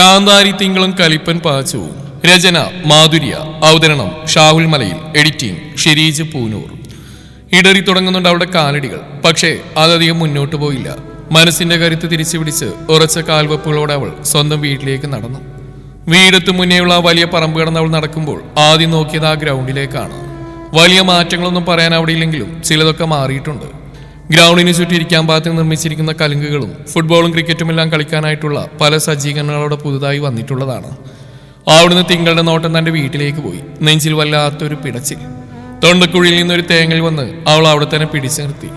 കാന്താരി തിങ്കളും കലിപ്പൻ പാച്ചവും. രചന മാധുര്യ. അവതരണം ഷാഹുൽ മലയിൽ. എഡിറ്റിംഗ് ഷിരീജ് പൂനൂർ. ഇടറി തുടങ്ങുന്നുണ്ട് അവളുടെ കാലടികൾ. പക്ഷേ അതധികം മുന്നോട്ട് പോയില്ല. മനസ്സിന്റെ കരുത്ത് തിരിച്ചു പിടിച്ച് ഉറച്ച കാൽവെപ്പുകളോടെ അവൾ സ്വന്തം വീട്ടിലേക്ക് നടന്നു. വീടെത്തു മുന്നേയുള്ള ആ വലിയ പറമ്പ് കിടന്ന് അവൾ നടക്കുമ്പോൾ ആദ്യം നോക്കിയത് ആ ഗ്രൗണ്ടിലേക്കാണ്. വലിയ മാറ്റങ്ങളൊന്നും പറയാൻ അവിടെ ഇല്ലെങ്കിലും ചിലതൊക്കെ മാറിയിട്ടുണ്ട്. ഗ്രൗണ്ടിന് ചുറ്റിരിക്കാൻ പാകത്തിൽ നിർമ്മിച്ചിരിക്കുന്ന കലുങ്കുകളും ഫുട്ബോളും ക്രിക്കറ്റുമെല്ലാം കളിക്കാനായിട്ടുള്ള പല സജ്ജീകരണങ്ങളോടെ പുതുതായി വന്നിട്ടുള്ളതാണ്. അവിടുന്ന് തിങ്കളുടെ നോട്ടം തന്റെ വീട്ടിലേക്ക് പോയി. നെഞ്ചിൽ വല്ലാത്തൊരു പിടച്ചിൽ. തൊണ്ടക്കുഴിയിൽ നിന്നൊരു തേങ്ങൽ വന്ന് അവൾ അവിടെ തന്നെ പിടിച്ചു നിർത്തി.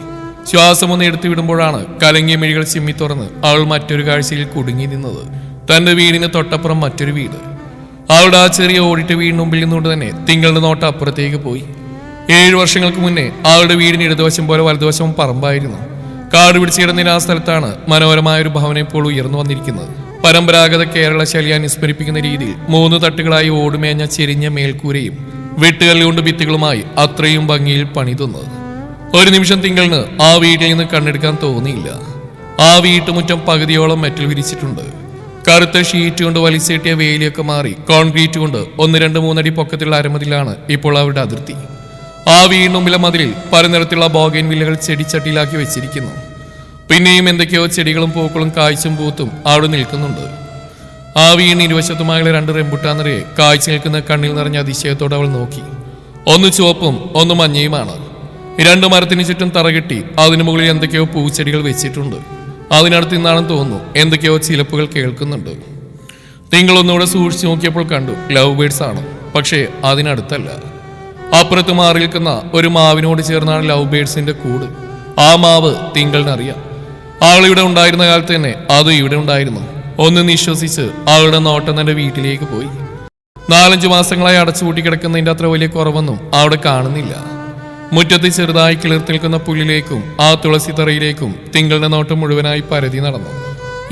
ശ്വാസം ഒന്ന് എടുത്തു വിടുമ്പോഴാണ് കലങ്ങിയ മിഴികൾ ചിമ്മി തുറന്ന് അവൾ മറ്റൊരു കാഴ്ചയിൽ കുടുങ്ങി നിന്നത്. തന്റെ വീടിന് തൊട്ടപ്പുറം മറ്റൊരു വീട്. അവളുടെ ആ ചെറിയ ഓടിട്ട് വീടിന് മുമ്പിൽ നിന്നുകൊണ്ട് തന്നെ തിങ്കളുടെ നോട്ടം അപ്പുറത്തേക്ക് പോയി. 7 വർഷങ്ങൾക്ക് മുന്നേ അവളുടെ വീടിന് ഇടതുവശം പോലെ വലതുവശവും പറമ്പായിരുന്നു. കാട് പിടിച്ച് കിടന്നിരുന്ന ആ സ്ഥലത്താണ് മനോഹരമായ ഒരു ഭവനം ഇപ്പോൾ ഉയർന്നു വന്നിരിക്കുന്നത്. പരമ്പരാഗത കേരള ശൈലിയെ അനുസ്മരിപ്പിക്കുന്ന രീതിയിൽ 3 തട്ടുകളായി ഓടുമേഞ്ഞ ചെരിഞ്ഞ മേൽക്കൂരയും വെട്ടുകല്ലുകൊണ്ട് ഭിത്തികളുമായി അത്രയും ഭംഗിയിൽ പണിതുന്നത്. ഒരു നിമിഷം തിങ്കളിന് ആ വീട്ടിൽ നിന്ന് കണ്ണെടുക്കാൻ തോന്നിയില്ല. ആ വീട്ടുമുറ്റം പകുതിയോളം മെറ്റൽ വിരിച്ചിട്ടുണ്ട്. കറുത്ത ഷീറ്റ് കൊണ്ട് വലിച്ചേട്ടിയ വേലിയൊക്കെ മാറി കോൺക്രീറ്റ് കൊണ്ട് 1, 2, 3 അടി പൊക്കത്തിലുള്ള അരമതിലാണ് ഇപ്പോൾ അവരുടെ അതിർത്തി. ആ വീടിനുമ്പിലെ മതിലിൽ പലനിറത്തിലുള്ള ബോഗൈൻ വില്ലകൾ ചെടിച്ചട്ടിയിലാക്കി വെച്ചിരിക്കുന്നു. പിന്നെയും എന്തൊക്കെയോ ചെടികളും പൂക്കളും കായ്ച്ചും പൂത്തും അവിടെ നിൽക്കുന്നുണ്ട്. ആ വീടിന് ഇരുവശത്തുമായുള്ള 2 റെമ്പുട്ടാൻ നിറയെ കായ്ച്ചു നിൽക്കുന്ന കണ്ണിൽ നിറഞ്ഞ അതിശയത്തോടെ അവൾ നോക്കി. ഒന്ന് ചുവപ്പും ഒന്ന് മഞ്ഞയുമാണ്. 2 മരത്തിന് ചുറ്റും തറകെട്ടി അതിനു മുകളിൽ എന്തൊക്കെയോ പൂച്ചെടികൾ വെച്ചിട്ടുണ്ട്. അതിനടുത്ത് നിന്നാണെന്ന് തോന്നുന്നു എന്തൊക്കെയോ ചിലപ്പുകൾ കേൾക്കുന്നുണ്ട്. തിങ്കളൊന്നുകൂടെ സൂക്ഷിച്ചു നോക്കിയപ്പോൾ കണ്ടു ലവ് ബേഡ്സ് ആണ്. പക്ഷേ അതിനടുത്തല്ല. അപ്പുറത്ത് മാറി നിൽക്കുന്ന ഒരു മാവിനോട് ചേർന്നാണ് ലവ് ബേഡ്സിന്റെ കൂട്. ആ മാവ് തിങ്കളിനറിയാം. ആളിവിടെ ഉണ്ടായിരുന്ന കാലത്ത് തന്നെ അതും ഇവിടെ ഉണ്ടായിരുന്നു. ഒന്ന് നിശ്വസിച്ച് അവളുടെ നോട്ടം തന്റെ വീട്ടിലേക്ക് പോയി. 4-5 മാസങ്ങളായി അടച്ചുപൂട്ടി കിടക്കുന്നതിന്റെ അത്ര വലിയ കുറവൊന്നും അവിടെ കാണുന്നില്ല. മുറ്റത്ത് ചെറുതായി കിളിർത്ത് നിൽക്കുന്ന പുല്ലിലേക്കും ആ തുളസി തറയിലേക്കും തിങ്കളുടെ നോട്ടം മുഴുവനായി പരതി നടന്നു.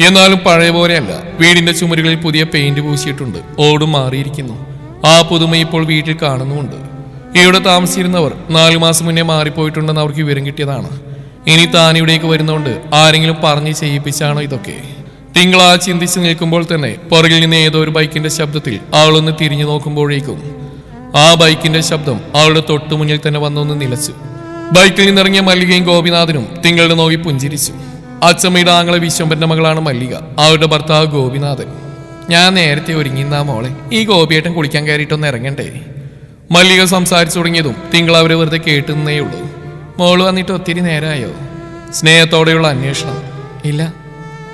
എന്നാലും പഴയ പോലെയല്ല. വീടിന്റെ ചുമരുകളിൽ പുതിയ പെയിന്റ് പൂശിയിട്ടുണ്ട്. ഓടും മാറിയിരിക്കുന്നു. ആ പുതുമ ഇപ്പോൾ വീട്ടിൽ കാണുന്നുമുണ്ട്. ഇവിടെ താമസിച്ചിരുന്നവർ 4 മാസം മുന്നേ മാറിപ്പോയിട്ടുണ്ടെന്ന് അവർക്ക് വിവരം കിട്ടിയതാണ്. ഇനി താൻ ഇവിടേക്ക് വരുന്നതുകൊണ്ട് ആരെങ്കിലും പറഞ്ഞ് ചെയ്യിപ്പിച്ചാണോ ഇതൊക്കെ? തിങ്കളാ ചിന്തിച്ച് നിൽക്കുമ്പോൾ തന്നെ പുറകിൽ നിന്ന് ഏതോ ഒരു ബൈക്കിന്റെ ശബ്ദത്തിൽ അവളൊന്ന് തിരിഞ്ഞു നോക്കുമ്പോഴേക്കും ആ ബൈക്കിന്റെ ശബ്ദം അവളുടെ തൊട്ടു മുന്നിൽ തന്നെ വന്നൊന്ന് നിലച്ചു. ബൈക്കിൽ നിന്നിറങ്ങിയ മല്ലികയും ഗോപിനാഥനും തിങ്കളുടെ നോക്കി പുഞ്ചിരിച്ചു. അച്ചമ്മയുടെ ആങ്ങളെ വിശ്വംഭന്റെ മകളാണ് മല്ലിക. അവരുടെ ഭർത്താവ് ഗോപിനാഥൻ. ഞാൻ നേരത്തെ ഒരുങ്ങിന്നാ മോളെ, ഈ ഗോപിയേട്ടൻ കുളിക്കാൻ കയറിയിട്ടൊന്ന് ഇറങ്ങണ്ടേ? മല്ലിക സംസാരിച്ചു തുടങ്ങിയതും തിങ്കൾ അവരെ വെറുതെ കേട്ടുന്നേ ഉള്ളൂ. മോള് വന്നിട്ട് ഒത്തിരി നേരമായോ? സ്നേഹത്തോടെയുള്ള അന്വേഷണം. ഇല്ല.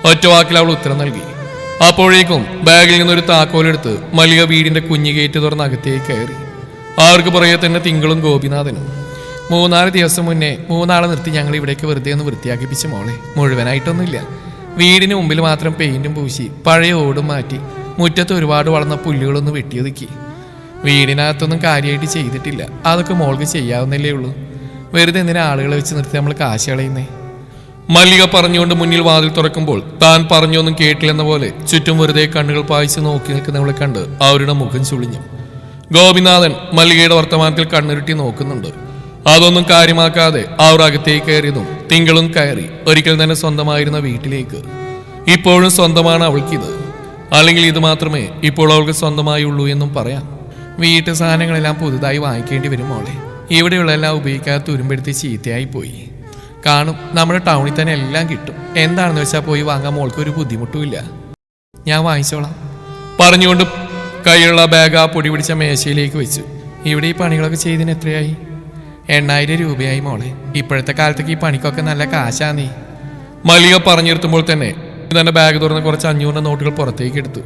ഒറ്റ വാക്കിൽ അവൾ ഉത്തരം നൽകി. അപ്പോഴേക്കും ബാഗിൽ നിന്നൊരു താക്കോലെടുത്ത് മല്ലിക വീടിന്റെ കുഞ്ഞു ഗേറ്റ് തുറന്ന് അകത്തേക്ക് കയറി. അവർക്ക് പുറകെ തന്നെ തിങ്കളും ഗോപിനാഥനും. 3-4 ദിവസം മുന്നേ 3 ആളെ നിർത്തി ഞങ്ങൾ ഇവിടേക്ക് വെറുതെ ഒന്ന് വൃത്തിയാക്കിപ്പിച്ച് മോളെ. മുഴുവനായിട്ടൊന്നുമില്ല. വീടിന് മുമ്പിൽ മാത്രം പെയിന്റും പൂശി പഴയ ഓടും മാറ്റി മുറ്റത്ത് ഒരുപാട് വളർന്ന പുല്ലുകളൊന്ന് വെട്ടിയൊതുക്കി. വീടിനകത്തൊന്നും കാര്യമായിട്ട് ചെയ്തിട്ടില്ല. അതൊക്കെ മോൾക്ക് ചെയ്യാവുന്നല്ലേ ഉള്ളൂ. വെറുതെ എന്തിനാ ആളുകളെ വെച്ച് നിർത്തി നമ്മൾ കാശ് കളയുന്നേ? മല്ലിക പറഞ്ഞുകൊണ്ട് മുന്നിൽ വാതിൽ തുറക്കുമ്പോൾ താൻ പറഞ്ഞൊന്നും കേട്ടില്ലെന്ന പോലെ ചുറ്റും വെറുതെ കണ്ണുകൾ പായിച്ച് നോക്കി നിൽക്കുന്നവളെ കണ്ട് അവരുടെ മുഖം ചുളിഞ്ഞു. ഗോപിനാഥൻ മല്ലികയുടെ വർത്തമാനത്തിൽ കണ്ണുരുട്ടി നോക്കുന്നുണ്ട്. അതൊന്നും കാര്യമാക്കാതെ അവർ അകത്തേക്ക് കയറിയതും തിങ്കളും കയറി ഒരിക്കൽ തന്നെ സ്വന്തമായിരുന്ന വീട്ടിലേക്ക്. ഇപ്പോഴും സ്വന്തമാണ് അവൾക്കിത്. അല്ലെങ്കിൽ ഇത് മാത്രമേ ഇപ്പോൾ അവൾക്ക് സ്വന്തമായുള്ളൂ എന്നും പറയാം. വീട്ടു സാധനങ്ങളെല്ലാം പുതുതായി വാങ്ങിക്കേണ്ടി വരും മോളെ. ഇവിടെയുള്ളതെല്ലാം ഉപയോഗിക്കാതെ തുരുമ്പെടുത്ത് ചീത്തയായി പോയി കാണും. നമ്മുടെ ടൗണിൽ തന്നെ എല്ലാം കിട്ടും. എന്താണെന്ന് വെച്ചാൽ പോയി വാങ്ങാൻ മോൾക്ക് ഒരു ബുദ്ധിമുട്ടുമില്ല. ഞാൻ വാങ്ങിച്ചോളാം പറഞ്ഞുകൊണ്ട് കയ്യിലുള്ള ബാഗ് ആ പൊടി പിടിച്ച മേശയിലേക്ക് വെച്ചു. ഇവിടെ ഈ പണികളൊക്കെ ചെയ്തതിന് എത്രയായി? 8,000 രൂപയായി മോളെ. ഇപ്പോഴത്തെ കാലത്തേക്ക് ഈ പണിക്കൊക്കെ നല്ല കാശാന്നേ. മല്ലിക പറഞ്ഞു നിർത്തുമ്പോൾ തന്നെ തന്നെ ബാഗ് തുറന്ന് കുറച്ച് 500 നോട്ടുകൾ പുറത്തേക്ക് എടുത്തു.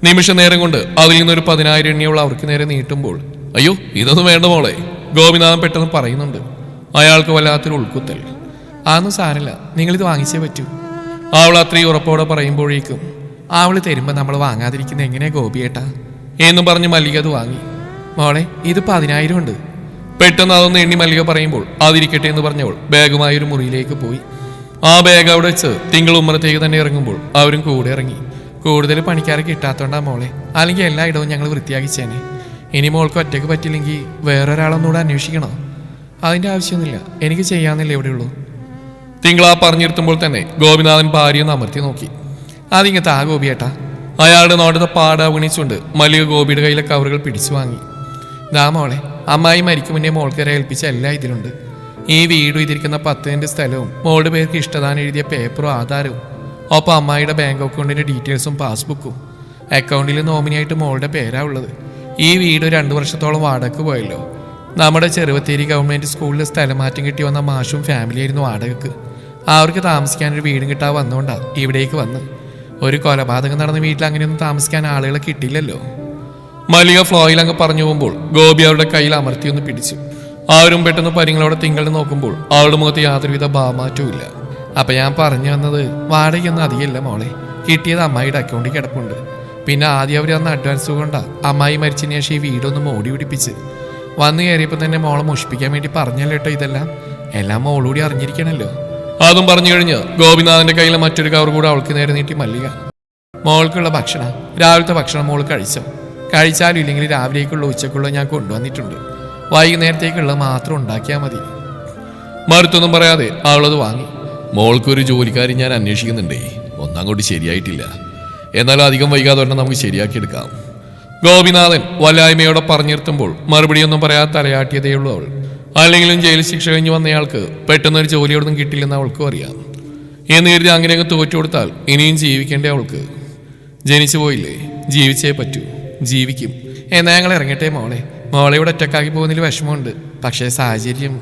നിമിഷ നേരം കൊണ്ട് അതിൽ നിന്നൊരു 10,000 എണ്ണിയുള്ള അവർക്ക് നേരെ നീട്ടുമ്പോൾ അയ്യോ ഇതൊന്നും വേണ്ട മോളെ, ഗോപിനാഥൻ പെട്ടെന്ന് പറയുന്നുണ്ട്. അയാൾക്ക് വല്ലാത്തൊരു ഉൾക്കുത്തൽ. അതൊന്നും സാരമില്ല, നിങ്ങളിത് വാങ്ങിച്ചേ പറ്റൂ. അവൾ അത്രയും ഉറപ്പോടെ പറയുമ്പോഴേക്കും അവൾ തരുമ്പോൾ നമ്മൾ വാങ്ങാതിരിക്കുന്ന എങ്ങനെയാ ഗോപിയേട്ടാ എന്നും പറഞ്ഞ് മല്ലിക അത് വാങ്ങി. മോളെ ഇത് 10,000 ഉണ്ട്. പെട്ടെന്ന് അതൊന്ന് എണ്ണി മല്ലിക പറയുമ്പോൾ അതിരിക്കട്ടെ എന്ന് പറഞ്ഞവൾ ബാഗുമായി ഒരു മുറിയിലേക്ക് പോയി. ആ ബാഗ് അവിടെ വെച്ച് തിങ്കൾ ഉമ്മറത്തേക്ക് തന്നെ ഇറങ്ങുമ്പോൾ അവരും കൂടെ ഇറങ്ങി. കൂടുതൽ പണിക്കാരെ കിട്ടാത്തോണ്ടാ മോളെ, അല്ലെങ്കിൽ എല്ലായിടവും ഞങ്ങൾ വൃത്തിയാക്കിച്ചേനെ. ഇനി മോൾക്ക് ഒറ്റയ്ക്ക് പറ്റില്ലെങ്കിൽ വേറൊരാളൊന്നുകൂടെ അന്വേഷിക്കണോ? അതിൻ്റെ ആവശ്യമൊന്നുമില്ല, എനിക്ക് ചെയ്യാമെന്നില്ല എവിടെയുള്ളൂ. തിങ്കളാ പറഞ്ഞിരുത്തുമ്പോൾ തന്നെ ഗോപിനാഥൻ ഭാര്യയൊന്ന് അമർത്തി നോക്കി. അതിങ്ങത്തെ ആ ഗോപിയേട്ടാ, അയാളുടെ നോട്ടത്തെ പാടാവണിച്ചുകൊണ്ട് മല്ലിക ഗോപിയുടെ കയ്യിലെ കവറുകൾ പിടിച്ചു വാങ്ങി. ദാ മോളെ, അമ്മായി മരിക്കും മുന്നേ മോൾക്കര ഏൽപ്പിച്ച എല്ലാം ഇതിലുണ്ട്. ഈ വീടും ഇതിരിക്കുന്ന 10 സെന്റ് സ്ഥലവും മോളുടെ പേർക്ക് ഇഷ്ടദാനം എഴുതിയ പേപ്പറും ആധാരവും ഒപ്പം അമ്മായിയുടെ ബാങ്ക് അക്കൗണ്ടിന്റെ ഡീറ്റെയിൽസും പാസ്ബുക്കും. അക്കൗണ്ടിൽ നോമിനിയായിട്ട് മോളുടെ പേരാ ഉള്ളത്. ഈ വീട് 2 വർഷത്തോളം വാടകയ്ക്ക് പോയല്ലോ. നമ്മുടെ ചെറുവത്തേരി ഗവൺമെന്റ് സ്കൂളിൽ സ്ഥലം മാറ്റം കിട്ടി വന്ന മാഷും ഫാമിലിയായിരുന്നു വാടകയ്ക്ക്. അവർക്ക് താമസിക്കാനൊരു വീടും കിട്ടാൻ വന്നുകൊണ്ടാ ഇവിടേക്ക് വന്ന്. ഒരു കൊലപാതകം നടന്ന വീട്ടിൽ അങ്ങനെയൊന്നും താമസിക്കാൻ ആളുകളെ കിട്ടില്ലല്ലോ. മല്ലിക ഫ്ലോയിൽ അങ്ങ് പറഞ്ഞു പോകുമ്പോൾ ഗോപി അവരുടെ കയ്യിൽ അമർത്തിയൊന്ന് പിടിച്ചു. ആരും പെട്ടെന്ന് പരിങ്ങളോടെ തിങ്കളെ നോക്കുമ്പോൾ അവളുടെ മുഖത്ത് യാതൊരുവിധ ഭാവമാറ്റവും ഇല്ല. അപ്പൊ ഞാൻ പറഞ്ഞു വന്നത്, വാടകയൊന്നും അധികമില്ല മോളെ. കിട്ടിയത് അമ്മായിയുടെ അക്കൗണ്ടിൽ കിടപ്പുണ്ട്. പിന്നെ ആദ്യം അവർ അന്ന് അഡ്വാൻസ് കൊണ്ടാ അമ്മായി മരിച്ചതിന് ശേഷം ഈ വീടൊന്ന് മോടി പിടിപ്പിച്ച് വന്നു കയറിയപ്പോൾ തന്നെ മോളെ മോഷിപ്പിക്കാൻ വേണ്ടി പറഞ്ഞല്ലോ കേട്ടോ. ഇതെല്ലാം എല്ലാം മോളൂടി അറിഞ്ഞിരിക്കണല്ലോ. അതും പറഞ്ഞു കഴിഞ്ഞ് ഗോപിനാഥന്റെ കയ്യിലെ മറ്റൊരു കവർ കൂടെ അവൾക്ക് നേരെ നീട്ടി മല്ലിക. മോൾക്കുള്ള ഭക്ഷണം, രാവിലത്തെ ഭക്ഷണം മോൾ കഴിച്ചോ? കഴിച്ചാലും ഇല്ലെങ്കിൽ രാവിലേക്കുള്ള ഉച്ചക്കുള്ള ഞാൻ കൊണ്ടുവന്നിട്ടുണ്ട്. വൈകുന്നേരത്തേക്കുള്ളത് മാത്രം ഉണ്ടാക്കിയാൽ മതി. മറുത്തൊന്നും പറയാതെ അവളത് വാങ്ങി. മോൾക്കൊരു ജോലിക്കാരി ഞാൻ അന്വേഷിക്കുന്നുണ്ടേ, ഒന്നങ്ങോട്ട് ശരിയായിട്ടില്ല. എന്നാലും അധികം വൈകാതെ തന്നെ നമുക്ക് ശരിയാക്കിയെടുക്കാം. ഗോപിനാഥൻ വല്ലായ്മയോടെ പറഞ്ഞിർത്തുമ്പോൾ മറുപടിയൊന്നും പറയാതെ തലയാട്ടിയതേയുള്ളൂ അവൾ. അല്ലെങ്കിലും ജയിൽ ശിക്ഷ കഴിഞ്ഞ് വന്നയാൾക്ക് പെട്ടെന്നൊരു ജോലിയോടൊന്നും കിട്ടില്ലെന്ന് അവൾക്കും അറിയാം. എന്ന് കരുതി അങ്ങനെയൊക്കെ തോറ്റു കൊടുത്താൽ ഇനിയും ജീവിക്കേണ്ടേ അവൾക്ക്. ജനിച്ചു പോയില്ലേ, ജീവിച്ചേ പറ്റൂ, ജീവിക്കും. എന്നാ ഞങ്ങൾ ഇറങ്ങട്ടെ മോളെ. മോളെ ഇവിടെ ഒറ്റക്കാക്കി പോകുന്നതിൽ വിഷമമുണ്ട്. പക്ഷേ സാഹചര്യം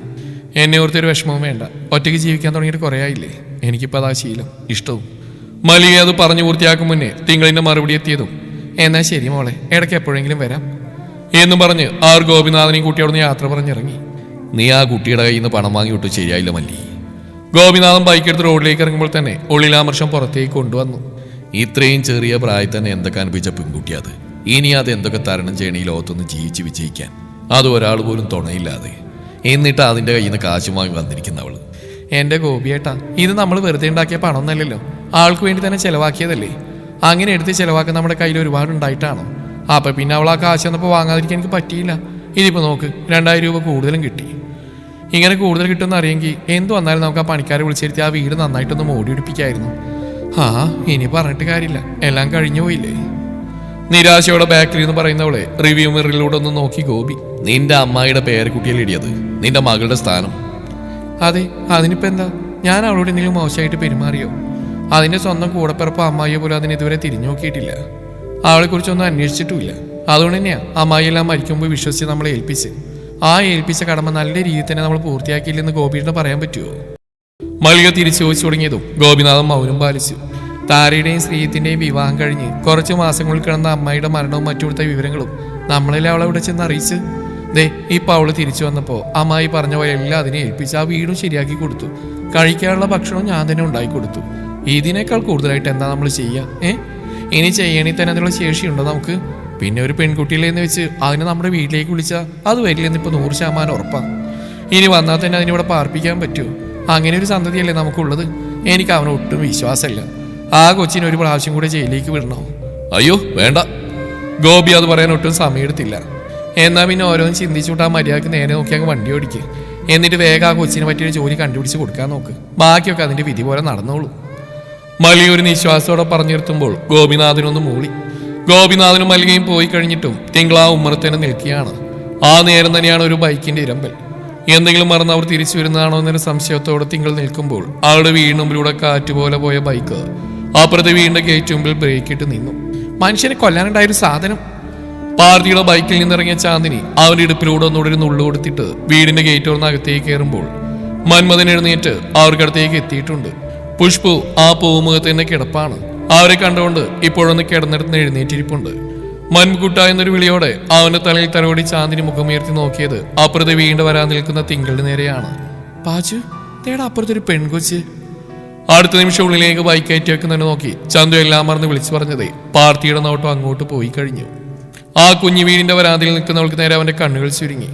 എന്നെ ഓർത്തൊരു വിഷമവും വേണ്ട. ഒറ്റയ്ക്ക് ജീവിക്കാൻ തുടങ്ങിയിട്ട് കുറേ ആയില്ലേ. എനിക്കിപ്പോൾ അതാ ശീലം, ഇഷ്ടവും. മല്ലിക അത് പറഞ്ഞു പൂർത്തിയാക്കും മുന്നേ തിങ്കളിന്റെ മറുപടി എത്തിയതും എന്നാ ശരി മോളെ, ഇടയ്ക്ക് എപ്പോഴെങ്കിലും വരാം എന്നും പറഞ്ഞ് ആർ ഗോപിനാഥനെയും കുട്ടി അവിടുന്ന് യാത്ര പറഞ്ഞിറങ്ങി. നീ ആ കുട്ടിയുടെ കയ്യിൽ നിന്ന് പണം വാങ്ങി വിട്ടു ശരിയായില്ല മല്ലി. ഗോപിനാഥൻ ബൈക്കെടുത്ത് റോഡിലേക്ക് ഇറങ്ങുമ്പോൾ തന്നെ ഉള്ളിലാമർഷം പുറത്തേക്ക് കൊണ്ടുവന്നു. ഇത്രയും ചെറിയ പ്രായത്തിൽ തന്നെ എന്തൊക്കെ അനുഭവിച്ച പെൺകുട്ടിയത്. ഇനി അത് എന്തൊക്കെ തരണം ചെയ്യണ ഈ ലോകത്തൊന്ന് ജീവിച്ച് വിജയിക്കാൻ. അത് ഒരാൾ പോലും തുണയില്ലാതെ എന്നിട്ട് അതിൻ്റെ കയ്യിൽ നിന്ന് കാശ് വാങ്ങി വന്നിരിക്കുന്നവള്. എൻ്റെ ഗോപിയേട്ടാ, ഇത് നമ്മൾ വെറുതെ ഉണ്ടാക്കിയ പണമൊന്നല്ലല്ലോ. ആൾക്ക് വേണ്ടി തന്നെ ചെലവാക്കിയതല്ലേ. അങ്ങനെ എടുത്ത് ചെലവാക്കാൻ നമ്മുടെ കയ്യിൽ ഒരുപാട് ഉണ്ടായിട്ടാണോ? അപ്പൊ പിന്നെ അവൾ ആ കാശ് വന്നപ്പോൾ വാങ്ങാതിരിക്കാൻ എനിക്ക് പറ്റിയില്ല. ഇതിപ്പോൾ നോക്ക്, 2000 രൂപ കൂടുതലും കിട്ടി. ഇങ്ങനെ കൂടുതൽ കിട്ടുമെന്ന് അറിയെങ്കിൽ എന്ത് വന്നാലും നമുക്ക് ആ പണിക്കാരെ വിളിച്ചിരുത്തി ആ വീട് നന്നായിട്ടൊന്ന് മോടി പിടിപ്പിക്കായിരുന്നു. ആ ഇനി പറഞ്ഞിട്ട് കാര്യമില്ല, എല്ലാം കഴിഞ്ഞു പോയില്ലേ. നിരാശയോടെ ബാക്കിൽ നിന്ന് പറയുന്നവളെ റിവ്യൂ മിററിലൂടെ ഒന്ന് നോക്കി ഗോപി. നിന്റെ അമ്മായിയുടെ പേരക്കുട്ടിയിലിടിയത് നിന്റെ മകളുടെ സ്ഥാനം. അതെ, അതിനിപ്പോ എന്താ? ഞാൻ അവളോട് എന്തെങ്കിലും മോശമായിട്ട് പെരുമാറിയോ? അതിന്റെ സ്വന്തം കൂടപ്പിറപ്പ് അമ്മായിയെ പോലും അതിന് ഇതുവരെ തിരിഞ്ഞു നോക്കിയിട്ടില്ല. അവളെ കുറിച്ചൊന്നും അന്വേഷിച്ചിട്ടുമില്ല. അതുകൊണ്ട് തന്നെയാ അമ്മായിയെല്ലാം മരിക്കുമ്പോൾ വിശ്വസിച്ച് നമ്മളെ ഏൽപ്പിച്ച്. ആ ഏൽപ്പിച്ച കടമ നല്ല രീതിയിൽ തന്നെ നമ്മൾ പൂർത്തിയാക്കിയില്ലെന്ന് ഗോപിയുടെ പറയാൻ പറ്റുമോ? മല്ലിക തിരിച്ചു ചോദിച്ചു തുടങ്ങിയതും ഗോപിനാഥൻ മൗനം പാലിച്ചു. താരയുടെയും ശ്രീയത്തിന്റെയും വിവാഹം കഴിഞ്ഞ് കുറച്ച് മാസങ്ങളിൽ കിടന്ന അമ്മായിയുടെ മരണവും മറ്റുകൊടുത്ത വിവരങ്ങളും നമ്മളെല്ലാം അവളെ ഇവിടെ ചെന്ന് അറിയിച്ച്. ദേ ഇപ്പൊ അവള് തിരിച്ചു വന്നപ്പോ അമ്മായി പറഞ്ഞ പോലെ എല്ലാം അതിനെ ഏൽപ്പിച്ച് ആ വീടും ശരിയാക്കി കൊടുത്തു. കഴിക്കാനുള്ള ഭക്ഷണവും ഞാൻ തന്നെ ഉണ്ടാക്കി കൊടുത്തു. ഇതിനേക്കാൾ കൂടുതലായിട്ട് എന്താ നമ്മൾ ചെയ്യുക? ഇനി ചെയ്യണമെങ്കിൽ തന്നെ അതിനുള്ള ശേഷിയുണ്ടോ നമുക്ക്? പിന്നെ ഒരു പെൺകുട്ടിയിലെന്ന് വെച്ച് അതിനെ നമ്മുടെ വീട്ടിലേക്ക് വിളിച്ചാൽ അത് വരില്ലെന്ന് ഇപ്പൊ 100% ഉറപ്പാണ്. ഇനി വന്നാൽ തന്നെ അതിനിവിടെ പാർപ്പിക്കാൻ പറ്റുമോ? അങ്ങനെ ഒരു സന്തതിയല്ലേ നമുക്കുള്ളത്. എനിക്ക് അവനെ ഒട്ടും വിശ്വാസമില്ല. ആ കൊച്ചിനെ ഒരു പ്രാവശ്യം കൂടെ ജയിലിലേക്ക് വിടണോ? അയ്യോ വേണ്ട. ഗോപി അത് പറയാൻ ഒട്ടും സമയമെടുത്തില്ല. എന്നാ പിന്നെ ഓരോന്നും ചിന്തിച്ചുകൊണ്ട് ആ മര്യാദക്ക് നേരെ നോക്കി അങ്ങ് വണ്ടി ഓടിക്കുക. എന്നിട്ട് വേഗം ആ കൊച്ചിനെ പറ്റിയൊരു ജോലി കണ്ടുപിടിച്ച് കൊടുക്കാൻ നോക്ക്. ബാക്കിയൊക്കെ അതിന്റെ വിധി പോലെ നടന്നോളൂ. മല്ലി ഒരു നിശ്വാസത്തോടെ പറഞ്ഞു നിർത്തുമ്പോൾ ഗോപിനാഥനൊന്ന് മൂളി. ഗോപിനാഥനും മല്ലികയും പോയി കഴിഞ്ഞിട്ടും തിങ്കളാ ഉമ്മറത്തേനെ നിൽക്കുകയാണ്. ആ നേരം തന്നെയാണ് ഒരു ബൈക്കിന്റെ ഇരമ്പൽ. എന്തെങ്കിലും മറന്ന് അവർ തിരിച്ചു വരുന്നതാണോ എന്നൊരു സംശയത്തോടെ തിങ്കൾ നിൽക്കുമ്പോൾ അവളുടെ വീടിന് മുമ്പിലൂടെ കാറ്റുപോലെ പോയ ബൈക്ക് അപ്പുറത്തെ വീടിന്റെ ഗേറ്റ് മുമ്പിൽ ബ്രേക്ക് ഇട്ട് നിന്നു. മനുഷ്യനെ കൊല്ലാനുണ്ടായൊരു സാധനം. പാർട്ടിയുടെ ബൈക്കിൽ നിന്നിറങ്ങിയ ചാന്ദിനി അവന്റെ ഇടുപ്പിലൂടെ ഒന്നുകൂടി നുള്ളു കൊടുത്തിട്ട് വീടിന്റെ ഗേറ്റ് തുറന്ന് അകത്തേക്ക് കയറുമ്പോൾ മന്മഥൻ എഴുന്നേറ്റ് അവർക്കടുത്തേക്ക് എത്തിയിട്ടുണ്ട്. പുഷ്പു ആ പൂമുഖത്ത് തന്നെ കിടപ്പാണ്. അവരെ കണ്ടുകൊണ്ട് ഇപ്പോഴൊന്ന് കിടന്നിടത്ത് എഴുന്നേറ്റിരിപ്പുണ്ട്. മൻകുട്ട എന്നൊരു വിളിയോടെ അവന്റെ തലയിൽ തലോടി ചാന്ദിനി മുഖമുയർത്തി നോക്കിയത് അപ്പുറത്തെ വീണ്ടും വരാൻ നിൽക്കുന്ന തിങ്കളുടെ നേരെയാണ്. പാച്ചു, തേടാ അപ്പുറത്തൊരു പെൺകൊച്ച്. അടുത്ത നിമിഷം ഉള്ളിലേക്ക് ബൈക്ക് കയറ്റി വെക്കുന്നതിനെ നോക്കി ചന്തു എല്ലാം മറന്ന് വിളിച്ചു പറഞ്ഞതേ പാർട്ടിയുടെ നോട്ടം അങ്ങോട്ട് പോയി കഴിഞ്ഞു. ആ കുഞ്ഞു വീടിന്റെ വരാതിൽ നിൽക്കുന്നവൾക്ക് നേരെ അവന്റെ കണ്ണുകൾ ചുരുങ്ങി.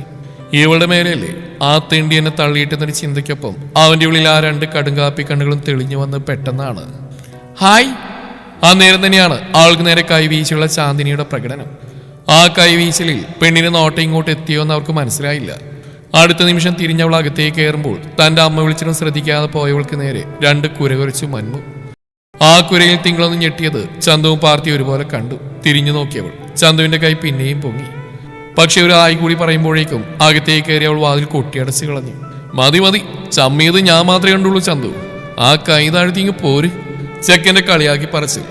ഇവളുടെ മേലെയല്ലേ ആ തെണ്ടി എന്നെ തള്ളിയിട്ടെന്നൊരു ചിന്തയ്ക്കൊപ്പം അവന്റെ ഉള്ളിൽ ആ 2 കടുങ്കാപ്പി കണ്ണുകളും തെളിഞ്ഞു വന്ന് പെട്ടെന്നാണ്. ഹായ്. ആ നേരം തന്നെയാണ് ആൾക്ക് നേരെ കൈവീശിയുള്ള ചാന്ദിനിയുടെ പ്രകടനം. ആ കൈവീശലിൽ പെണ്ണിന് നോട്ടം ഇങ്ങോട്ട് എത്തിയോ എന്ന് അവർക്ക് മനസ്സിലായില്ല. അടുത്ത നിമിഷം തിരിഞ്ഞവൾ അകത്തേക്ക് കയറുമ്പോൾ തന്റെ അമ്മ വിളിച്ചിട്ടും ശ്രദ്ധിക്കാതെ പോയവൾക്ക് നേരെ 2 കുരകുരച്ചു മന്മു. ആ കുരയിൽ തിങ്കളൊന്ന് ഞെട്ടിയത് ചന്തുവും പാർത്തി ഒരുപോലെ കണ്ടു. തിരിഞ്ഞു നോക്കിയവൾ. ചന്തുവിന്റെ കൈ പിന്നെയും പൊങ്ങി. പക്ഷെ ഒരു ആയി കൂടി പറയുമ്പോഴേക്കും അകത്തേക്ക് കയറി അവൾ വാതിൽ കൊട്ടിയടച്ച് കളഞ്ഞു. മതി മതി, ചമ്മിയത് ഞാൻ മാത്രമേ കണ്ടുള്ളൂ ചന്തു. ആ കൈ താഴ്ത്തി ഇങ്ങ് പോര്. ചെക്കന്റെ കളിയാക്കി പറച്ചിൽ.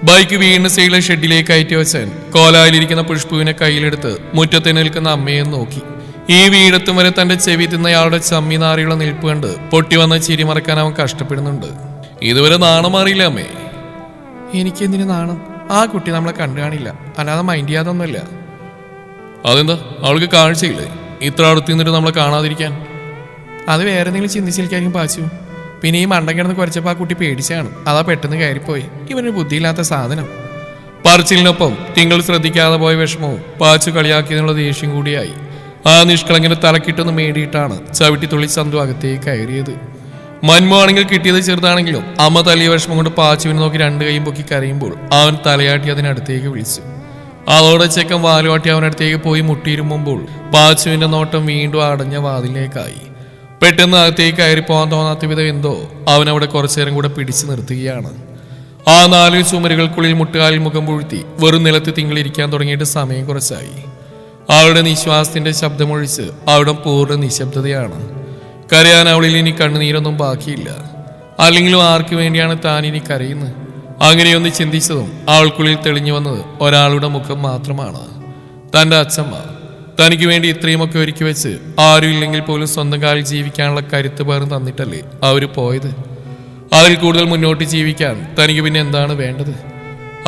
ബൈക്ക് വീണ് സൈഡിലെ ഷെഡിലേക്ക് കയറ്റി വെച്ചാൻ കോലായിലിരിക്കുന്ന പുഷ്പുവിനെ കയ്യിലെടുത്ത് മുറ്റത്ത് നിൽക്കുന്ന അമ്മയെ നോക്കി. ഈ വീടെത്തും വരെ തന്റെ ചെവി തിന്നയാളുടെ ചമ്മി നാറിയുള്ള നിൽപ്പ് കണ്ട് പൊട്ടി വന്ന ചിരി മറക്കാൻ അവൻ കഷ്ടപ്പെടുന്നുണ്ട്. ഇതുവരെ നാണം മാറിയില്ല അമ്മേ. എനിക്കെന്തിനു നാണം? ആ കുട്ടി നമ്മളെ കണ്ടു കാണില്ല, അല്ലാതെ മൈൻഡ് ചെയ്യാതൊന്നുമില്ല. അതെന്താ, അവൾക്ക് കാഴ്ചയില്ലേ? ഇത്ര അടുത്ത് നിന്നിട്ട് നമ്മളെ കാണാതിരിക്കാൻ? അത് വേറെ എന്തെങ്കിലും ചിന്തിച്ചിരിക്കായിരിക്കും പാച്ചു. പിന്നെ ഈ മണ്ടം കിടന്ന് കുറച്ചപ്പോൾ ആ കുട്ടി പേടിച്ചാണ്, അതാ പെട്ടെന്ന് കയറിപ്പോയി. ഇവനൊരു ബുദ്ധിയില്ലാത്ത സാധനം. പറച്ചിലിനൊപ്പം തിങ്കൾ ശ്രദ്ധിക്കാതെ പോയ വിഷമവും പാച്ചു കളിയാക്കിയതിനുള്ള ദേഷ്യം കൂടിയായി. ആ നിഷ്കളങ്ങനെ തലക്കിട്ടൊന്ന് മേടിയിട്ടാണ് ചവിട്ടിത്തുള്ളി ചന്തു അകത്തേക്ക് കയറിയത്. മന്മോണെങ്കിൽ കിട്ടിയത് ചെറുതാണെങ്കിലും അമ്മ തല്ലിയ വിഷമം കൊണ്ട് പാച്ചുവിനെ നോക്കി രണ്ട് കൈയും പൊക്കി കരയുമ്പോൾ അവൻ തലയാട്ടി അതിനടുത്തേക്ക് വിളിച്ചു. അതോടെ ചെക്കൻ വാലുവാട്ടി അവനടുത്തേക്ക് പോയി മുട്ടിയിരുമ്പോൾ പാച്ചുവിന്റെ നോട്ടം വീണ്ടും അടഞ്ഞ വാതിലേക്കായി. പെട്ടെന്ന് അകത്തേക്ക് കയറിപ്പോകാൻ തോന്നാത്ത വിധം എന്തോ അവനവിടെ കുറച്ചേരം കൂടെ പിടിച്ചു നിർത്തുകയാണ്. ആ 4 ചുമരുകൾക്കുള്ളിൽ മുട്ടുകാലിൽ മുഖം പൂഴ്ത്തി വെറും നിലത്ത് തിങ്കളിരിക്കാൻ തുടങ്ങിയിട്ട് സമയം കുറച്ചായി. അവളുടെ നിശ്വാസത്തിന്റെ ശബ്ദമൊഴിച്ച് അവിടെ പൂർണ്ണ നിശബ്ദതയാണ്. കരയാൻ അവളിൽ ഇനി കണ്ണുനീരൊന്നും ബാക്കിയില്ല. അല്ലെങ്കിലും ആർക്കു വേണ്ടിയാണ് താൻ ഇനി കരയുന്നത്? അങ്ങനെയൊന്ന് ചിന്തിച്ചതും അവൾക്കുള്ളിൽ തെളിഞ്ഞു വന്നത് ഒരാളുടെ മുഖം മാത്രമാണ്. തൻ്റെ അച്ഛമ്മ. തനിക്ക് വേണ്ടി ഇത്രയുമൊക്കെ ഒരുക്കി വെച്ച് ആരും ഇല്ലെങ്കിൽ പോലും സ്വന്തം കാലിൽ ജീവിക്കാനുള്ള കരുത്ത് പകർന്നു തന്നിട്ടല്ലേ അവർ പോയത്? അതിൽ കൂടുതൽ മുന്നോട്ട് ജീവിക്കാൻ തനിക്ക് പിന്നെ എന്താണ് വേണ്ടത്?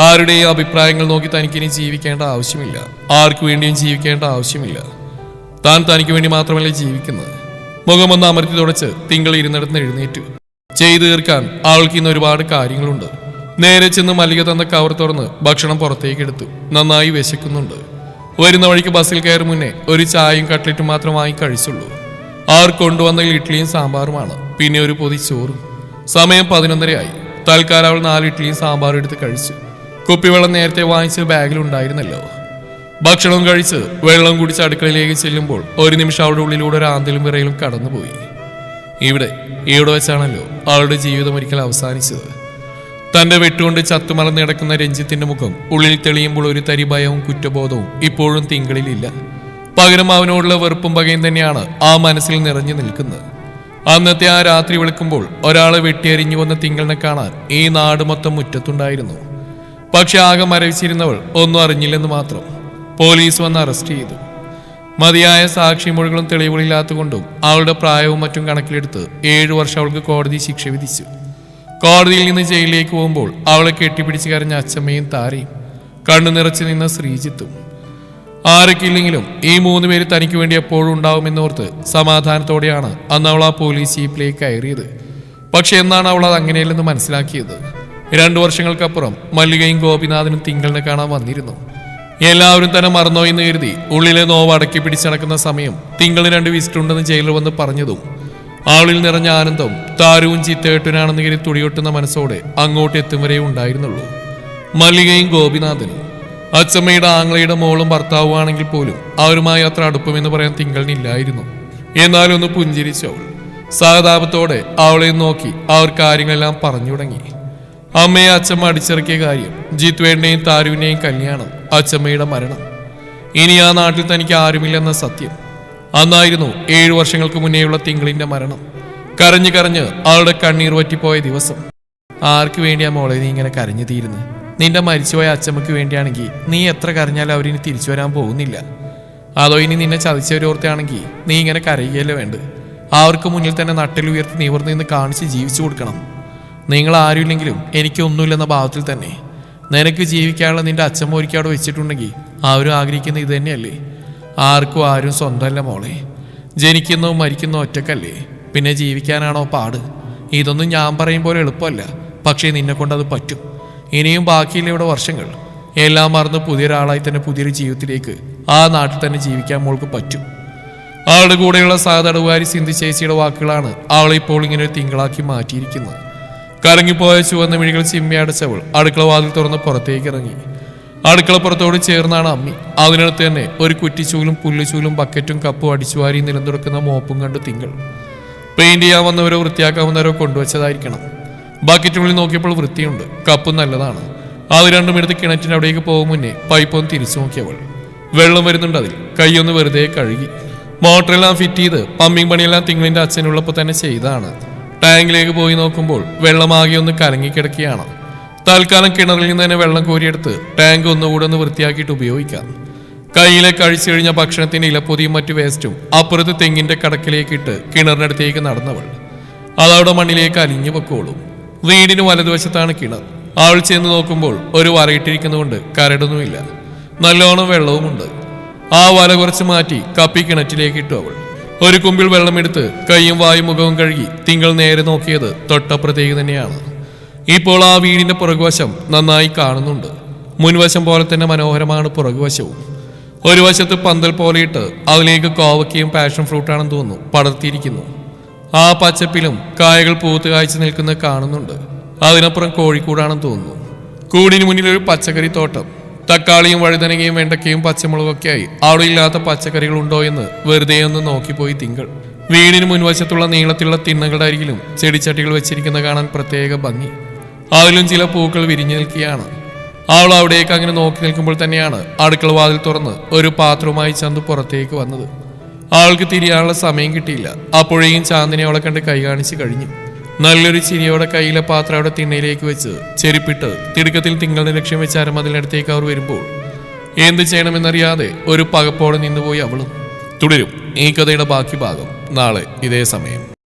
ആരുടെയും അഭിപ്രായങ്ങൾ നോക്കി തനിക്കിനി ജീവിക്കേണ്ട ആവശ്യമില്ല. ആർക്കു വേണ്ടിയും ജീവിക്കേണ്ട ആവശ്യമില്ല. താൻ തനിക്ക് വേണ്ടി മാത്രമല്ലേ ജീവിക്കുന്നത്. മുഖമൊന്ന് അമർത്തി തുടച്ച് തിങ്കൾ ഇരുന്നിടത്ത് എഴുന്നേറ്റു. ചെയ്തു തീർക്കാൻ അവൾക്ക് ഇന്ന് ഒരുപാട് കാര്യങ്ങളുണ്ട്. നേരെ ചെന്ന് മല്ലിക തന്ന കവർ തുറന്ന് ഭക്ഷണം പുറത്തേക്ക് എടുത്തു. നന്നായി വിശക്കുന്നുണ്ട്. വരുന്ന വഴിക്ക് ബസ്സിൽ കയറി മുന്നേ ഒരു ചായയും കട്ട്ലറ്റും മാത്രം വാങ്ങി കഴിച്ചുള്ളൂ. അവർ കൊണ്ടുവന്ന ഇഡ്ഡലിയും സാമ്പാറുമാണ്. പിന്നെ ഒരു പൊതി ചോറും. സമയം 11:30 തൽക്കാലം അവൾ 4 ഇഡ്ഡലിയും സാമ്പാറും എടുത്ത് കഴിച്ചു. കുപ്പിവെള്ളം നേരത്തെ വാങ്ങിച്ച് ബാഗിലുണ്ടായിരുന്നല്ലോ. ഭക്ഷണം കഴിച്ച് വെള്ളം കുടിച്ച് അടുക്കളയിലേക്ക് ചെല്ലുമ്പോൾ ഒരു നിമിഷം അവളുടെ ഉള്ളിലൂടെ ഒരു ആന്തലും വിറയിലും കടന്നുപോയി. ഇവിടെ വെച്ചാണല്ലോ അവളുടെ ജീവിതം ഒരിക്കൽ അവസാനിച്ചത്. തന്റെ വെട്ടുകൊണ്ട് ചത്തുമലർന്ന് കിടക്കുന്ന രഞ്ജിത്തിന്റെ മുഖം ഉള്ളിൽ തെളിയുമ്പോൾ ഒരു തരി ഭയവും കുറ്റബോധവും ഇപ്പോഴും തിങ്കളിലില്ല. പകരം അവനോടുള്ള വെറുപ്പും പകയും തന്നെയാണ് ആ മനസ്സിൽ നിറഞ്ഞു നിൽക്കുന്നത്. അന്നത്തെ ആ രാത്രി വിളിക്കുമ്പോൾ ഒരാളെ വെട്ടിയരിഞ്ഞു വന്ന തിങ്കളിനെ കാണാൻ ഈ നാട് മൊത്തം മുറ്റത്തുണ്ടായിരുന്നു. പക്ഷെ ആകെ മരവിച്ചിരുന്നവൾ ഒന്നും അറിഞ്ഞില്ലെന്ന് മാത്രം. പോലീസ് വന്ന് അറസ്റ്റ് ചെയ്തു. മതിയായ സാക്ഷിമൊഴികളും തെളിവുകളില്ലാത്തതുകൊണ്ടും അവളുടെ പ്രായവും മറ്റും കണക്കിലെടുത്ത് 7 വർഷം അവൾക്ക് കോടതി ശിക്ഷ വിധിച്ചു. കോടതിയിൽ നിന്ന് ജയിലിലേക്ക് പോകുമ്പോൾ അവളെ കെട്ടിപ്പിടിച്ച് കരഞ്ഞ അച്ഛമ്മയും താരയും, കണ്ണു നിറച്ചു നിന്ന ശ്രീജിത്തും. ആരൊക്കെയില്ലെങ്കിലും ഈ 3 പേര് തനിക്ക് വേണ്ടി എപ്പോഴും ഉണ്ടാവുമെന്നോർത്ത് സമാധാനത്തോടെയാണ് അന്ന് അവൾ ആ പോലീസ് ജീപ്പിലേക്ക് കയറിയത്. പക്ഷെ എന്നാണ് അവൾ അത് അങ്ങനെയല്ലെന്ന് മനസ്സിലാക്കിയത്? 2 വർഷങ്ങൾക്കപ്പുറം മല്ലികയും ഗോപിനാഥനും തിങ്കളിനെ കാണാൻ വന്നിരുന്നു. എല്ലാവരും തന്നെ മറന്നോ എന്ന് കരുതി ഉള്ളിലെ നോവ് അടക്കി പിടിച്ചടക്കുന്ന സമയം തിങ്കളിന് 2 വിസിറ്റുണ്ടെന്ന് ജയിലിൽ വന്ന് പറഞ്ഞതും ആളിൽ നിറഞ്ഞ ആനന്ദം താരവും ചിത്തേട്ടനാണെന്ന് കരുതി തുടിയൊട്ടുന്ന മനസ്സോടെ അങ്ങോട്ട് എത്തും വരെ ഉണ്ടായിരുന്നുള്ളൂ. മല്ലികയും ഗോപിനാഥനും അച്ചമ്മയുടെ ആങ്ങളയുടെ മോളും ഭർത്താവുമാണെങ്കിൽ പോലും അവരുമായി അത്ര അടുപ്പമെന്ന് പറയാൻ തിങ്കളിനില്ലായിരുന്നു. എന്നാലൊന്ന് പുഞ്ചിരിച്ചവൾ സഹതാപത്തോടെ അവളെ നോക്കി അവർ കാര്യങ്ങളെല്ലാം പറഞ്ഞു തുടങ്ങി. അമ്മയെ അച്ഛമ്മ അടിച്ചിറക്കിയ കാര്യം, ജിത്വേടിനെയും താരുവിനെയും കല്യാണം, അച്ഛമ്മയുടെ മരണം, ഇനി ആ നാട്ടിൽ തനിക്ക് ആരുമില്ലെന്ന സത്യം. അന്നായിരുന്നു 7 വർഷങ്ങൾക്ക് മുന്നേയുള്ള തിങ്കളിന്റെ മരണം. കരഞ്ഞു കരഞ്ഞ് അവളുടെ കണ്ണീർ വറ്റിപ്പോയ ദിവസം. ആർക്ക് വേണ്ടിയാ മോളെ നീ ഇങ്ങനെ കരഞ്ഞു തീരുന്നു? നിന്റെ മരിച്ചുപോയ അച്ഛമ്മക്ക് വേണ്ടിയാണെങ്കിൽ നീ എത്ര കരഞ്ഞാലും അവരിനി തിരിച്ചു വരാൻ പോകുന്നില്ല. അതോ ഇനി നിന്നെ ചതിച്ചവരോർത്താണെങ്കിൽ നീ ഇങ്ങനെ കരയുകയല്ലേ വേണ്ട? അവർക്ക് മുന്നിൽ തന്നെ നട്ടിലുയർത്തി നിവർന്ന് നിന്ന് കാണിച്ച് ജീവിച്ചു കൊടുക്കണം. നിങ്ങൾ ആരുമില്ലെങ്കിലും എനിക്കൊന്നുമില്ലെന്ന ഭാവത്തിൽ തന്നെ നിനക്ക് ജീവിക്കാനുള്ള നിന്റെ അച്ഛമ്മ ഒരിക്കൽ അവിടെ വെച്ചിട്ടുണ്ടെങ്കിൽ അവരും ആഗ്രഹിക്കുന്ന ഇത് തന്നെയല്ലേ? ആർക്കും ആരും സ്വന്തമല്ല മോളെ. ജനിക്കുന്നോ മരിക്കുന്നോ ഒറ്റക്കല്ലേ? പിന്നെ ജീവിക്കാനാണോ പാട്? ഇതൊന്നും ഞാൻ പറയും പോലെ എളുപ്പമല്ല. പക്ഷേ നിന്നെ കൊണ്ടത് പറ്റും. ഇനിയും ബാക്കിയില്ല ഇവിടെ വർഷങ്ങൾ. എല്ലാം മറന്ന് പുതിയൊരാളായി തന്നെ പുതിയൊരു ജീവിതത്തിലേക്ക് ആ നാട്ടിൽ തന്നെ ജീവിക്കാൻ മോൾക്ക് പറ്റും. അവളുടെ കൂടെയുള്ള സഹതടവുകാരി സിന്ധു ചേച്ചിയുടെ വാക്കുകളാണ് അവളെ ഇപ്പോൾ ഇങ്ങനെ ഒരു തിങ്കളാക്കി മാറ്റിയിരിക്കുന്നത്. കറങ്ങിപ്പോയ ചുവന്ന മിഴികൾ ചിമ്മി അടച്ചവൾ അടുക്കള വാതിൽ തുറന്ന് പുറത്തേക്ക് ഇറങ്ങി. അടുക്കളപ്പുറത്തോട് ചേർന്നാണ് അമ്മി. അതിനടുത്ത് തന്നെ ഒരു കുറ്റിച്ചൂലും പുല്ലുചൂലും ബക്കറ്റും കപ്പും അടിച്ചുവാരി നിലനിർക്കുന്ന മോപ്പും കണ്ട് തിങ്കൾ. പെയിന്റ് ചെയ്യാൻ വന്നവരോ വൃത്തിയാക്കാൻ വന്നവരോ കൊണ്ടുവച്ചതായിരിക്കണം. ബക്കറ്റിനുള്ളിൽ നോക്കിയപ്പോൾ വൃത്തിയുണ്ട്, കപ്പും നല്ലതാണ്. അത് രണ്ടും എടുത്ത് കിണറ്റിന് അവിടേക്ക് പോകും മുന്നേ പൈപ്പൊന്ന് തിരിച്ചു നോക്കിയവൾ. വെള്ളം വരുന്നുണ്ട് അതിൽ. കൈയൊന്ന് വെറുതെ കഴുകി. മോട്ടറെല്ലാം ഫിറ്റ് ചെയ്ത് പമ്പിങ് പണിയെല്ലാം തിങ്കളിന്റെ അച്ഛനുള്ളപ്പോൾ തന്നെ ചെയ്താണ്. ടാങ്കിലേക്ക് പോയി നോക്കുമ്പോൾ വെള്ളമാകെ ഒന്ന് കലങ്ങിക്കിടക്കുകയാണ്. തൽക്കാലം കിണറിൽ നിന്ന് തന്നെ വെള്ളം കോരിയെടുത്ത് ടാങ്ക് ഒന്നുകൂടെ ഒന്ന് വൃത്തിയാക്കിയിട്ട് ഉപയോഗിക്കാം. കയ്യിലെ കഴിച്ചു കഴിഞ്ഞ ഭക്ഷണത്തിന്റെ ഇലപ്പൊതിയും മറ്റു വേസ്റ്റും അപ്പുറത്ത് തെങ്ങിന്റെ കടക്കിലേക്കിട്ട് കിണറിനടുത്തേക്ക് നടന്നവൾ. അതവിടെ മണ്ണിലേക്ക് അലിഞ്ഞു പൊക്കോളും. വീടിന് വലതുവശത്താണ് കിണർ. അവൾ ചെന്ന് നോക്കുമ്പോൾ ഒരു വലയിട്ടിരിക്കുന്നതുകൊണ്ട് കരടൊന്നുമില്ല. നല്ലോണം വെള്ളവുമുണ്ട്. ആ വല കുറച്ച് മാറ്റി കപ്പി കിണറ്റിലേക്ക് ഇട്ടു അവൾ. ഒരു കുമ്പിൾ വെള്ളമെടുത്ത് കൈയും വായും മുഖവും കഴുകി തിങ്കൾ നേരെ നോക്കിയത് തൊട്ടപ്പുറത്തേക്ക് തന്നെയാണ്. ഇപ്പോൾ ആ വീടിന്റെ പുറകുവശം നന്നായി കാണുന്നുണ്ട്. മുൻവശം പോലെ തന്നെ മനോഹരമാണ് പുറകുവശവും. ഒരു വശത്ത് പന്തൽ പോലെയിട്ട് അതിലേക്ക് കോവക്കയും പാഷൻ ഫ്രൂട്ടാണെന്ന് തോന്നുന്നു പടർത്തിയിരിക്കുന്നു. ആ പച്ചപ്പിലും കായകൾ പൂത്ത് കായ്ച്ചു നിൽക്കുന്നത് കാണുന്നുണ്ട്. അതിനപ്പുറം കോഴിക്കൂടാണെന്ന് തോന്നുന്നു. കൂടിന് മുന്നിൽ ഒരു പച്ചക്കറി തോട്ടം. തക്കാളിയും വഴുതനങ്ങയും വെണ്ടക്കയും പച്ചമുളകൊക്കെയായി അവിടെ ഇല്ലാത്ത പച്ചക്കറികൾ ഉണ്ടോ എന്ന് വെറുതെ ഒന്ന് നോക്കിപ്പോയി തിങ്കൾ. വീടിന് മുൻവശത്തുള്ള നീളത്തിലുള്ള തിണ്ണകളുടെ അരികിലും ചെടിച്ചട്ടികൾ വെച്ചിരിക്കുന്ന കാണാൻ പ്രത്യേക ഭംഗി. അതിലും ചില പൂക്കൾ വിരിഞ്ഞു നിൽക്കുകയാണ്. അവൾ അവിടേക്ക് അങ്ങനെ നോക്കി നിൽക്കുമ്പോൾ തന്നെയാണ് അടുക്കള വാതിൽ തുറന്ന് ഒരു പാത്രവുമായി ചന്തു പുറത്തേക്ക് വന്നത്. അവൾക്ക് തിരിയാനുള്ള സമയം കിട്ടിയില്ല. അപ്പോഴേയും ചാന്ദിനെ അവളെ കണ്ട് കൈ കാണിച്ച് കഴിഞ്ഞു. നല്ലൊരു ചിരിയോടെ കയ്യിലെ പാത്രം അവിടെ തിണ്ണയിലേക്ക് വെച്ച് ചെരുപ്പിട്ട് തിടുക്കത്തിൽ തിങ്കളുടെ ലക്ഷ്യം വെച്ച് അരമതിലിനടുത്തേക്ക് അവർ വരുമ്പോൾ എന്ത് ചെയ്യണമെന്നറിയാതെ ഒരു പകപ്പോടെ നിന്നുപോയി അവളും. തുടരും ഈ കഥയുടെ ബാക്കി ഭാഗം നാളെ ഇതേ സമയം.